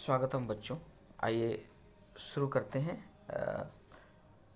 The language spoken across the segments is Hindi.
स्वागतम बच्चों। आइए शुरू करते हैं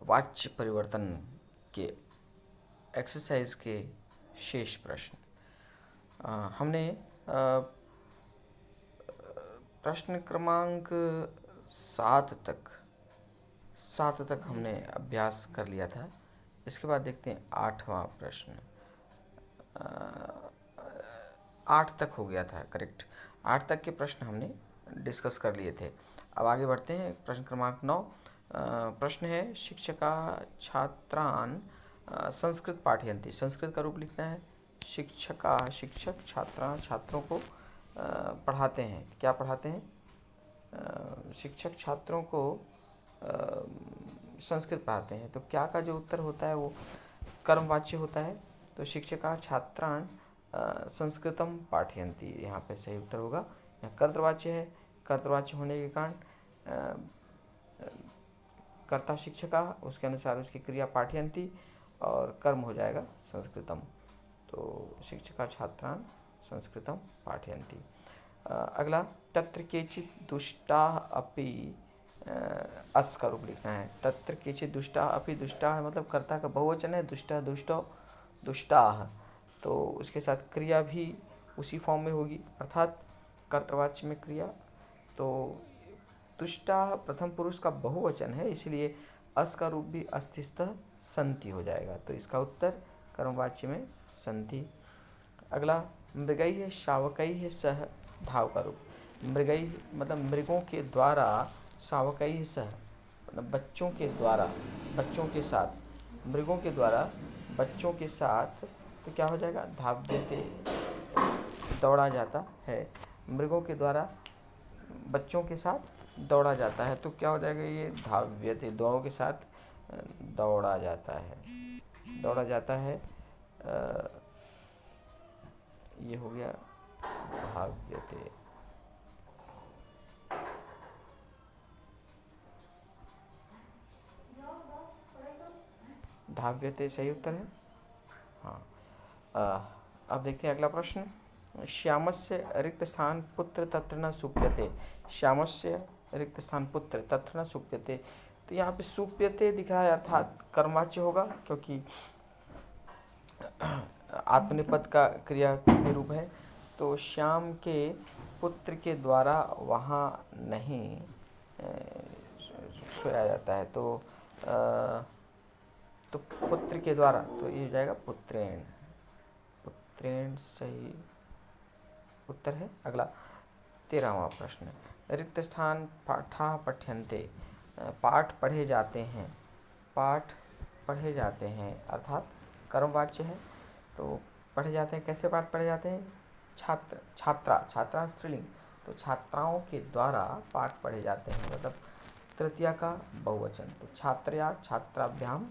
वाच्य परिवर्तन के एक्सरसाइज के शेष प्रश्न। हमने प्रश्न क्रमांक 7 तक हमने अभ्यास कर लिया था। इसके बाद देखते हैं 8वां प्रश्न। 8 तक हो गया था, करेक्ट। 8 तक के प्रश्न हमने डिस्कस कर लिए थे। अब आगे बढ़ते हैं। प्रश्न क्रमांक 9 प्रश्न है, शिक्षका छात्रान संस्कृत पाठयन्ति। संस्कृत का रूप लिखना है। शिक्षक छात्रों को पढ़ाते हैं। क्या पढ़ाते हैं? शिक्षक छात्रों को संस्कृत पढ़ाते हैं। तो क्या का जो उत्तर होता है वो कर्मवाच्य होता है। तो शिक्षका छात्रान संस्कृतम पाठयन्ति, यहाँ पे सही उत्तर होगा। यहाँ कर्तवाच्य है। कर्तवाच्य होने के कारण कर्ता शिक्षका, उसके अनुसार उसकी क्रिया पाठयन्ति और कर्म हो जाएगा संस्कृतम। तो शिक्षका छात्रान संस्कृतम पाठयन्ति। अगला, तत्र केचित् दुष्टाः अपि, अस का रूप लिखना है। तत्र केचित् दुष्टाः अपि, दुष्टाः मतलब कर्ता का बहुवचन है। दुष्टः दुष्टौ दुष्टाः, तो उसके साथ क्रिया भी उसी फॉर्म में होगी, अर्थात कर्तवाच्य में क्रिया। तो दुष्टाः प्रथम पुरुष का बहुवचन है, इसलिए अस का रूप भी अस्तिस्तः सन्ति हो जाएगा। तो इसका उत्तर कर्मवाच्य में सन्ति। अगला, मृगैः शावकैः सह, धाव का रूप। मृगैः मतलब मृगों के द्वारा, शावकैः सह मतलब बच्चों के द्वारा, बच्चों के साथ, मृगों के द्वारा बच्चों के साथ, तो क्या हो जाएगा? धाव्यते, दौड़ा जाता है। मृगों के द्वारा बच्चों के साथ दौड़ा जाता है, तो क्या हो जाएगा? ये धाव्यते, दोनों के साथ दौड़ा जाता है। दौड़ा जाता है, ये हो गया धाव्यते। धाव्यते सही उत्तर है। हाँ, अब देखते हैं अगला प्रश्न। श्यामस्य रिक्त स्थान पुत्र तत्र न सुप्यते। श्यामस्य रिक्त स्थान पुत्र तत्र न सुप्यते, तो यहाँ पे सुप्यते दिख रहा है, अर्थात कर्मवाच्य होगा, क्योंकि आत्मनेपद का क्रिया के रूप है। तो श्याम के पुत्र के द्वारा वहाँ नहीं सोया जाता है। तो पुत्र के द्वारा, तो ये हो जाएगा पुत्रेण। पुत्रेण सही उत्तर है। अगला 13वां प्रश्न, रिक्त स्थान पाठा पठ्यन्ते। पाठ पढ़े जाते हैं। पाठ पढ़े जाते हैं अर्थात कर्मवाच्य है। तो पढ़े जाते हैं, कैसे पाठ पढ़े जाते हैं? छात्रा स्त्रीलिंग, तो छात्राओं के द्वारा पाठ पढ़े जाते हैं, मतलब तृतीया का बहुवचन। तो छात्रया छात्राभ्याम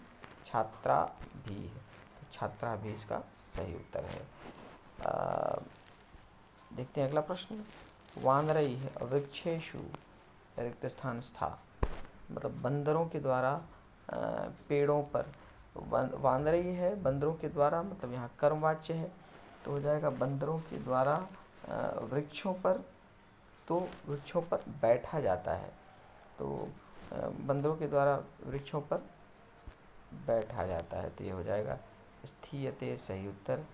छात्रा भी है, तो छात्रा भी इसका सही उत्तर है। देखते हैं अगला प्रश्न। वानरैः वृक्षेषु रिक्त स्थान स्था, मतलब बंदरों के द्वारा पेड़ों पर। वानरैः है बंदरों के द्वारा, मतलब यहाँ कर्मवाच्य है, तो हो जाएगा बंदरों के द्वारा वृक्षों पर, तो वृक्षों पर बैठा जाता है। तो बंदरों के द्वारा वृक्षों पर बैठा जाता है, तो ये हो जाएगा स्थीयते सही उत्तर।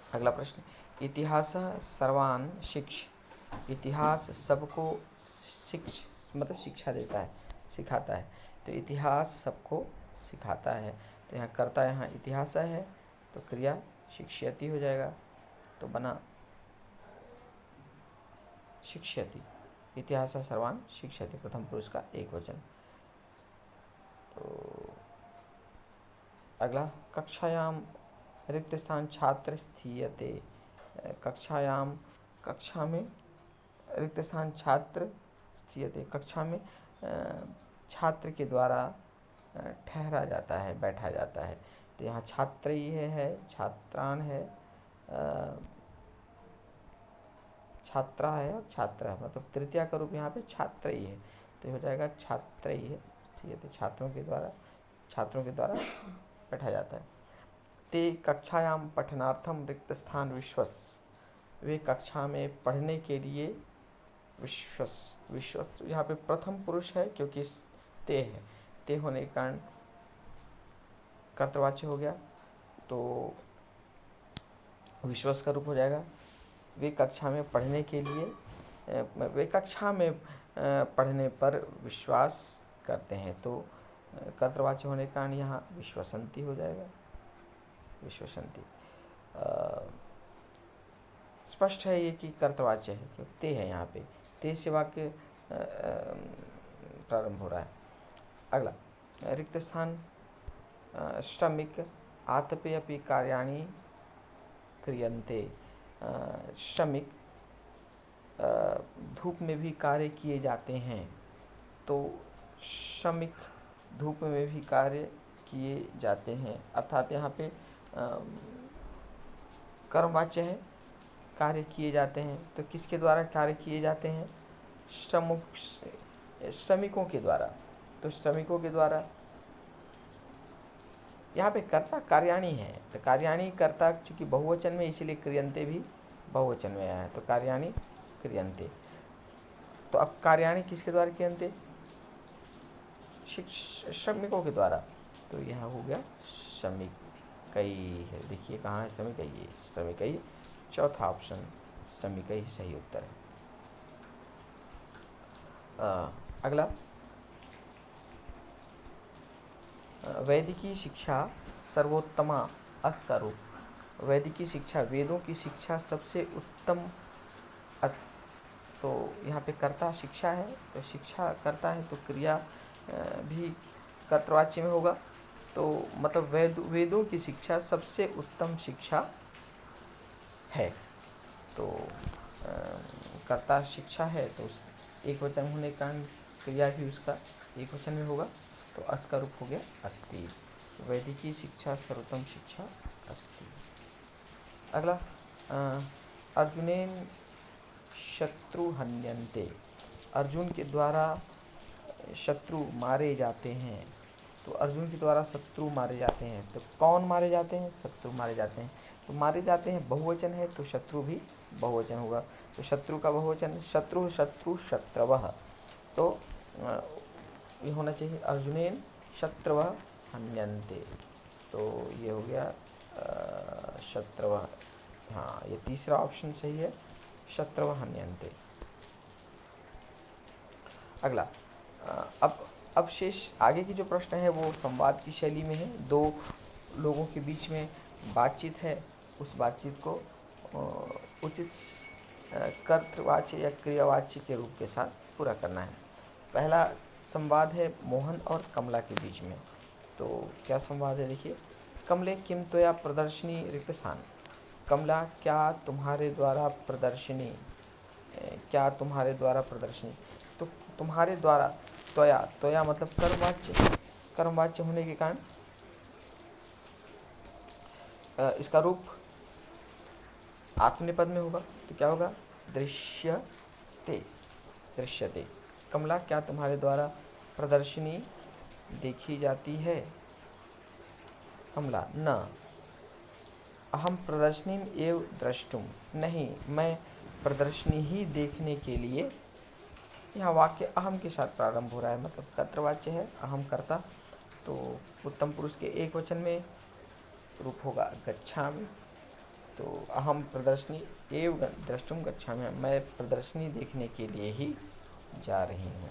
अगला प्रश्न, इतिहास सर्वान शिक्ष। इतिहास सबको मतलब शिक्षा देता है, सिखाता है। तो इतिहास सबको सिखाता है, तो यहाँ कर्ता यहाँ इतिहास है, तो क्रिया शिक्ष्यति हो जाएगा, तो बना शिक्ष्यति। इतिहास सर्वान शिक्षयति, प्रथम पुरुष का एक वचन। तो अगला, कक्षायाम रिक्त स्थान छात्र स्थीयते। कक्षा में रिक्त स्थान छात्र स्थीयते, कक्षा में छात्र के द्वारा ठहरा जाता है, बैठा जाता है। तो यहाँ छात्र है, छात्रान है, छात्रा है और छात्र है, मतलब तृतीया का रूप यहाँ पे छात्र ही है, तो हो जाएगा छात्र ही है, छात्रों के द्वारा बैठा जाता है। ते कक्षायाम पठनार्थम रिक्त स्थान विश्वस। वे कक्षा में पढ़ने के लिए विश्वस्त यहाँ पे प्रथम पुरुष है क्योंकि ते है, ते होने के कारण कर्तवाच्य हो गया, तो विश्वास का रूप हो जाएगा। वे कक्षा में पढ़ने के लिए वे कक्षा में पढ़ने पर विश्वास करते हैं, तो कर्तवाच्य होने के कारण यहाँ विश्वसंती हो जाएगा, विश्वसंती। स्पष्ट है ये कि कर्तवाच्य है क्योंकि ते है, यहाँ पे ते से वाक्य प्रारंभ हो रहा है। अगला रिक्त स्थान श्रमिक आतपे अपि कार्याणि क्रियन्ते। श्रमिक धूप में भी कार्य किए जाते हैं, तो श्रमिक धूप में भी कार्य किए जाते हैं, अर्थात यहाँ पे कर्मवाच्य है, कार्य किए जाते हैं, तो किसके द्वारा कार्य किए जाते हैं? श्रमिकों के द्वारा। तो श्रमिकों के द्वारा यहाँ पे कर्ता कार्याणी है, तो कार्याणी कर्ता चूंकि बहुवचन में, इसलिए क्रियन्ते भी बहुवचन में आया है, तो कार्याणी क्रियन्ते। तो अब कार्याणी किसके द्वारा क्रियन्ते? श्रमिकों के द्वारा, तो यहाँ हो गया श्रमिकई है। देखिए कहाँ है श्रमिकई, ये श्रमिकई, चौथा ऑप्शन श्रमिकई सही उत्तर है। अगला वैदिकी शिक्षा सर्वोत्तमा अस का रूप। वैदिकी शिक्षा, वेदों की शिक्षा सबसे उत्तम अस, तो यहाँ पे कर्ता शिक्षा है, तो शिक्षा करता है, तो क्रिया भी कर्तवाच्य में होगा, तो मतलब वेदों की शिक्षा सबसे उत्तम शिक्षा है, तो कर्ता शिक्षा है, तो उस एक वचन होने के कारण क्रिया भी उसका एक वचन में होगा, तो अस का रूप हो गया अस्ति। वैदिकी शिक्षा सर्वोत्तम शिक्षा अस्ति। अगला अर्जुनेन शत्रु हन्यन्ते। अर्जुन के द्वारा शत्रु मारे जाते हैं, तो अर्जुन के द्वारा शत्रु मारे जाते हैं, तो कौन मारे जाते हैं? शत्रु मारे जाते हैं, तो मारे जाते हैं बहुवचन है, तो शत्रु भी बहुवचन होगा, तो शत्रु का बहुवचन शत्रु, शत्रु, शत्रवः, तो ये होना चाहिए अर्जुनेन शत्रवः हन्यन्ते, तो ये हो गया शत्रवः, हाँ ये तीसरा ऑप्शन सही है, शत्रवः हन्यन्ते। अगला अब शेष आगे की जो प्रश्न है वो संवाद की शैली में है, दो लोगों के बीच में बातचीत है, उस बातचीत को उचित कर्तवाच्य या क्रियावाच्य के रूप के साथ पूरा करना है। पहला संवाद है मोहन और कमला के बीच में, तो क्या संवाद है देखिए। कमले किम त्वया प्रदर्शनी रिक्त स्थान। कमला क्या तुम्हारे द्वारा प्रदर्शनी, क्या तुम्हारे द्वारा प्रदर्शनी, तो तुम्हारे द्वारा, त्वया, त्वया मतलब कर्मवाच्य, कर्मवाच्य होने के कारण इसका रूप आत्मनेपद में होगा, तो क्या होगा? दृश्यते, दृश्यते। कमला क्या तुम्हारे द्वारा प्रदर्शनी देखी जाती है? कमला न अहम प्रदर्शनी एव द्रष्टुम, नहीं मैं प्रदर्शनी ही देखने के लिए। यहाँ वाक्य अहम के साथ प्रारंभ हो रहा है, मतलब कर्तवाच्य है, अहम कर्ता, तो उत्तम पुरुष के एक वचन में रूप होगा गच्छामि, तो अहम प्रदर्शनी एव द्रष्टुम गच्छामि, मैं प्रदर्शनी देखने के लिए ही जा रही हूँ,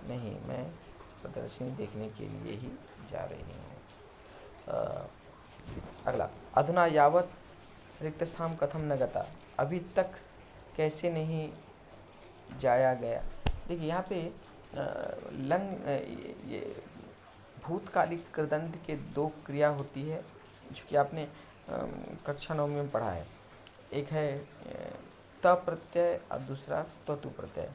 नहीं मैं प्रदर्शनी देखने के लिए ही जा रही हूँ। अगला अधुना यावत रिक्त स्थान कथम न गता, अभी तक कैसे नहीं जाया गया। देखिए यहाँ पे लंग ये भूतकालिक कृदंत के दो क्रिया होती है, जो कि आपने कक्षा 9 में पढ़ा है। एक है त प्रत्यय और दूसरा ततु प्रत्यय।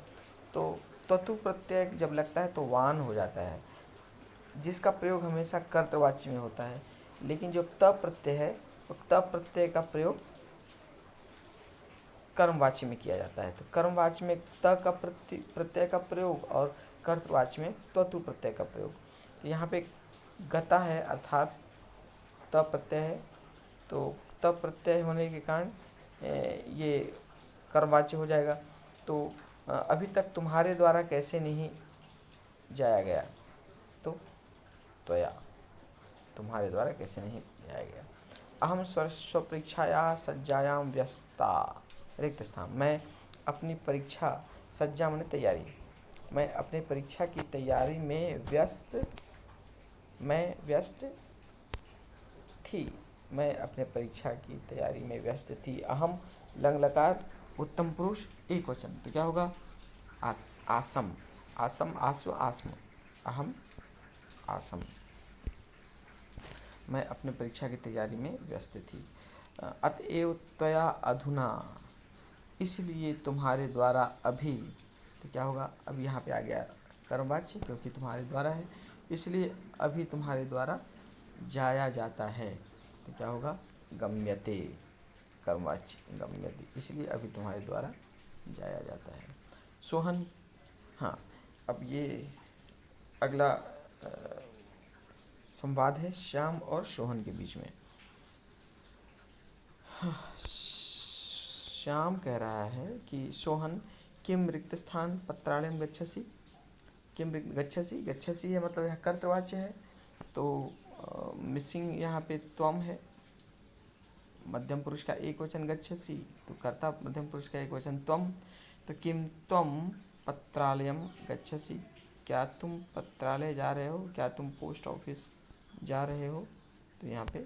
तो ततु प्रत्यय जब लगता है तो वान हो जाता है, जिसका प्रयोग हमेशा कर्तवाच्य में होता है, लेकिन जो त प्रत्यय है वो त प्रत्यय का प्रयोग कर्मवाच्य में किया जाता है। तो कर्मवाच्य में त का प्रत्यय का प्रयोग और कर्तवाच्य में ततु प्रत्यय का प्रयोग। तो यहाँ पे गता है अर्थात त प्रत्यय है, तो त प्रत्यय होने के कारण ये कर्मवाच्य हो जाएगा। तो अभी तक तुम्हारे द्वारा कैसे नहीं जाया गया, तो त्वया, तुम्हारे द्वारा कैसे नहीं जाया गया। अहम स्वपरीक्षाया सज्जायाम व्यस्ता, रिक्त स्थान, मैं अपनी परीक्षा, सज्जा माने तैयारी, मैं अपनी परीक्षा की तैयारी में व्यस्त थी, मैं अपने परीक्षा की तैयारी में व्यस्त थी। अहम लंग लकार उत्तम पुरुष एक वचन, तो क्या होगा, आसम, आसम आस्व आस्म, अहम आसम, मैं अपने परीक्षा की तैयारी में व्यस्त थी। अतएव त्वया अधुना, इसलिए तुम्हारे द्वारा अभी, तो क्या होगा, अभी यहाँ पे आ गया कर्मवाच्य क्योंकि तुम्हारे द्वारा है, इसलिए अभी तुम्हारे द्वारा जाया जाता है, तो क्या होगा, गम्यते, कर्मवाच्य गम्यते, इसलिए अभी तुम्हारे द्वारा जाया जाता है। सोहन, हाँ, अब ये अगला संवाद है श्याम और सोहन के बीच में। श्याम कह रहा है कि सोहन किम रिक्त स्थान पत्रालयम गच्छसि, किम गच्छसि, गच्छसि है मतलब यह कर्तवाच्य है, तो मिसिंग यहाँ पे त्वम है, मध्यम पुरुष का एक वचन गच्छसि, तो कर्ता मध्यम पुरुष का एक वचन त्वम, तो किम त्वम पत्रालयम गच्छसि, क्या तुम पत्रालय जा रहे हो, क्या तुम पोस्ट ऑफिस जा रहे हो, तो यहाँ पे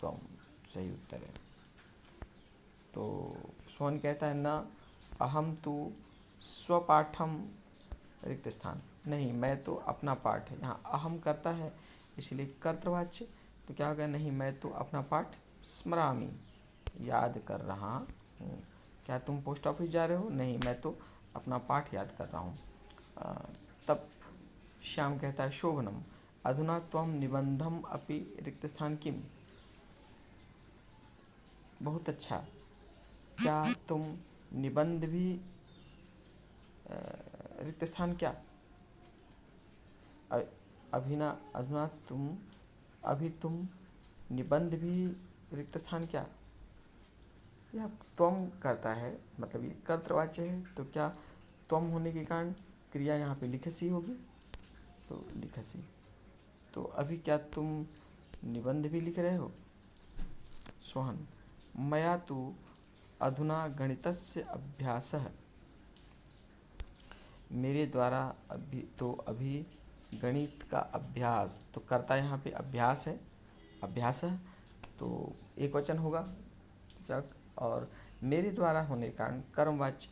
त्वम सही उत्तर है। तो सोहन कहता है न अहम तु स्वपाठम, रिक्त स्थान, नहीं मैं तो अपना पाठ है, यहाँ अहम करता है इसलिए कर्तवाच्य, तो क्या होगा, नहीं मैं तो अपना पाठ स्मरामि, याद कर रहा हूँ। क्या तुम पोस्ट ऑफिस जा रहे हो, नहीं मैं तो अपना पाठ याद कर रहा हूँ। तब श्याम कहता है शोभनम अधुना त्वम निबंधम अपि रिक्त स्थान किम, बहुत अच्छा, क्या तुम निबंध भी रिक्त स्थान क्या, अभिना अधुना तुम, अभी तुम निबंध भी रिक्त स्थान क्या, यह त्वम करता है मतलब ये कर्तवाच्य है, तो क्या त्वम होने के कारण क्रिया यहाँ पे लिखसी होगी, तो लिखसी, तो अभी क्या तुम निबंध भी लिख रहे हो। सोहन मया तु अधुना गणितस्य अभ्यासः, मेरे द्वारा अभी गणित का अभ्यास, तो करता यहाँ पे अभ्यास है, अभ्यास है तो एक वचन होगा क्या, और मेरे द्वारा होने के कारण कर्मवाच्य,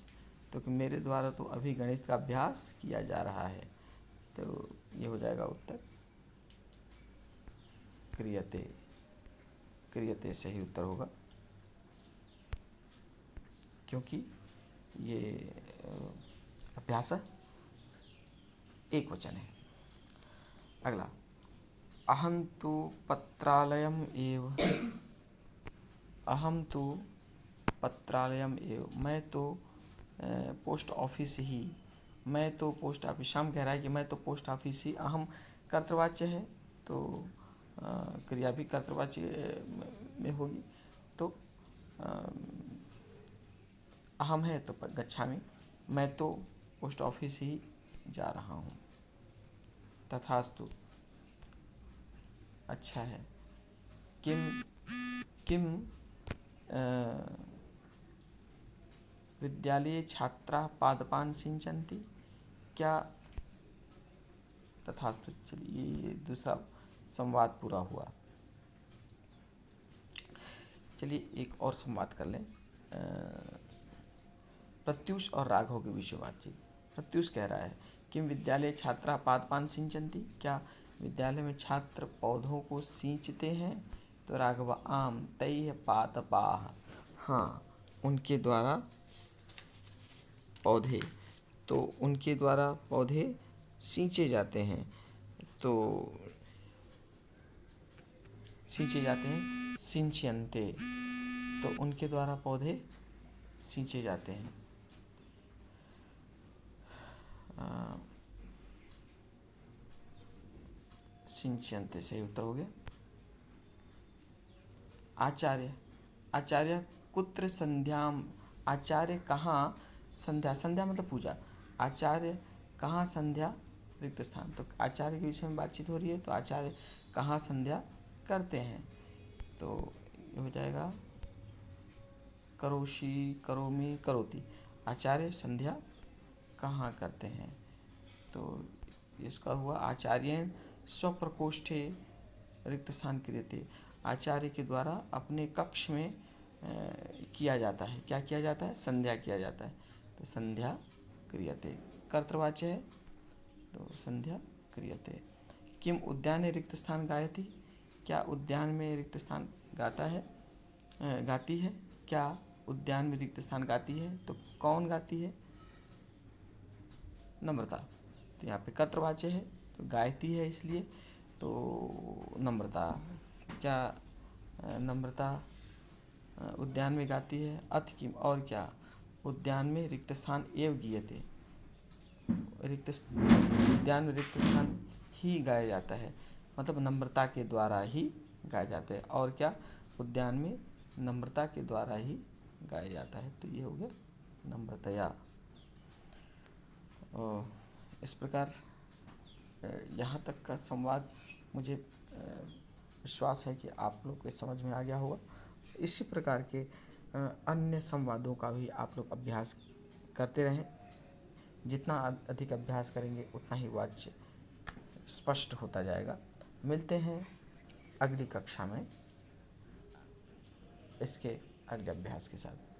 तो कि मेरे द्वारा तो अभी गणित का अभ्यास किया जा रहा है, तो ये हो जाएगा उत्तर क्रियते, क्रियते सही उत्तर होगा क्योंकि ये अभ्यास एक वचन है। अगला अहम तु पत्रालयम एव, अहम तु पत्रालयम एव, मैं तो पोस्ट ऑफिस ही, मैं तो पोस्ट ऑफिस, श्याम कह रहा है कि मैं तो पोस्ट ऑफिस ही, अहम कर्तवाच्य है तो क्रिया भी कर्तवाच्य में होगी, तो अहम है तो गच्छामि, मैं तो पोस्ट ऑफिस ही जा रहा हूँ। तथास्तु, अच्छा है। किम किम विद्यालये छात्राः पादपान सिंचन्ति, क्या, तथास्तु। चलिए ये दूसरा संवाद पूरा हुआ। चलिए एक और संवाद कर लें, प्रत्युष और राघव के विषय बातचीत। प्रत्युष कह रहा है किम विद्यालय छात्रा पादपान सिंचन्ति, क्या विद्यालय में छात्र पौधों को सींचते हैं, तो राघव आम तैः पादपाः, हाँ उनके द्वारा पौधे, तो उनके द्वारा पौधे सींचे जाते हैं, तो सींचे जाते हैं सिंच्यन्ते, तो उनके द्वारा पौधे सींचे जाते हैं। सिंच्यन्ते सही उत्तर हो गया। आचार्य, आचार्य कुत्र संध्याम आचार्य कहाँ संध्या, संध्या मतलब पूजा, आचार्य कहाँ संध्या रिक्त स्थान, तो आचार्य के विषय में बातचीत हो रही है, तो आचार्य कहाँ संध्या करते हैं, तो ये हो जाएगा करोषि, करोमि, करोति, आचार्य संध्या कहाँ करते हैं, तो इसका हुआ आचार्येण स्वप्रकोष्ठे रिक्त स्थान क्रियते, आचार्य के द्वारा अपने कक्ष में किया जाता है, क्या किया जाता है, संध्या किया जाता है, तो संध्या क्रियते, कर्तृवाच्य है तो संध्या क्रियते। किम उद्याने रिक्त स्थान गायति, क्या उद्यान में रिक्त स्थान गाता है, गाती है, क्या उद्यान में रिक्त स्थान गाती है, तो कौन गाती है, नम्रता, तो यहाँ पे कर्तृवाच्य है तो गायती है इसलिए, तो नम्रता, क्या नम्रता उद्यान में गाती है, अथ किम और क्या, उद्यान में रिक्त स्थान एव गीयते, उद्यान में रिक्त स्थान ही गाया जाता है, मतलब नम्रता के द्वारा ही गाया जाता है, और क्या, उद्यान में नम्रता के द्वारा ही गाया जाता है, तो ये हो गया नम्रतया। इस प्रकार यहाँ तक का संवाद मुझे विश्वास है कि आप लोग को समझ में आ गया होगा। इसी प्रकार के अन्य संवादों का भी आप लोग अभ्यास करते रहें, जितना अधिक अभ्यास करेंगे उतना ही वाच्य स्पष्ट होता जाएगा। मिलते हैं अगली कक्षा में इसके अगले अभ्यास के साथ।